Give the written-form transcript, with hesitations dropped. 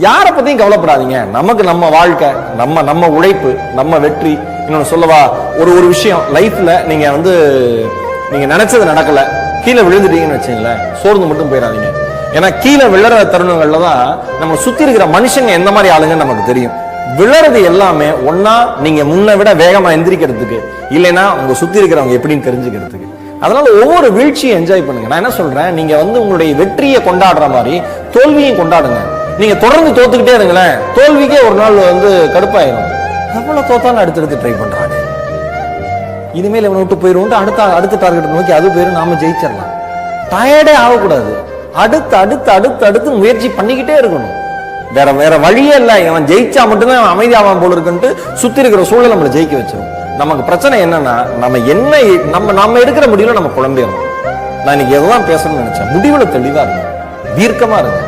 யாரை பத்தியும் கவலைப்படாதீங்க. நமக்கு நம்ம வாழ்க்கை, நம்ம உழைப்பு, நம்ம வெற்றி. இன்னொன்னு சொல்லவா, ஒரு விஷயம் லைஃப்ல நீங்க நினைச்சது நடக்கல, கீழே விழுந்துட்டீங்கன்னு வச்சுங்களேன், சோர்ந்து மட்டும் போயிடாதீங்க. ஏன்னா கீழே விழற தருணங்கள்ல தான் நம்ம சுத்தி இருக்கிற மனுஷங்க எந்த மாதிரி ஆளுங்கன்னு நமக்கு தெரியும். விழறது எல்லாமே ஒன்னா நீங்க முன்ன விட வேகமா எந்திரிக்கிறதுக்கு, இல்லைன்னா உங்க சுத்தி இருக்கிறவங்க எப்படின்னு தெரிஞ்சுக்கிறதுக்கு. அதனால ஒவ்வொரு வீழ்ச்சியும் என்ஜாய் பண்ணுங்க. நான் என்ன சொல்றேன், நீங்க உங்களுடைய வெற்றியை கொண்டாடுற மாதிரி தோல்வியும் கொண்டாடுங்க. நீங்க தொடர்ந்து தோத்துக்கிட்டே இருங்களேன், தோல்விக்கே ஒரு நாள் கடுப்பாயிரும். எவ்வளவு தோத்தாலும் அடுத்தடுத்து ட்ரை பண்றாங்க, இனிமேல் இவனை விட்டு போயிரும், அடுத்த டார்கெட் நோக்கி அது போயிரும், நாம ஜெயிச்சிடலாம். டயர்டே ஆகக்கூடாது. அடுத்து முயற்சி பண்ணிக்கிட்டே இருக்கணும். வேற வழியே இல்லை. அவன் ஜெயிச்சா மட்டும்தான் அவன் அமைதியாவான் போல இருக்குன்ட்டு சுத்தி இருக்கிற சூழலை நம்மளை ஜெயிக்க வச்சிடும். நமக்கு பிரச்சனை என்னன்னா, நம்ம எடுக்கிற முடிவுல நம்ம குழம்பிடணும். நான் இன்னைக்கு எதுதான் பேசணும்னு நினைச்சேன், முடிவுல தெளிவா இருக்கு, தீர்க்கமா இருக்கு.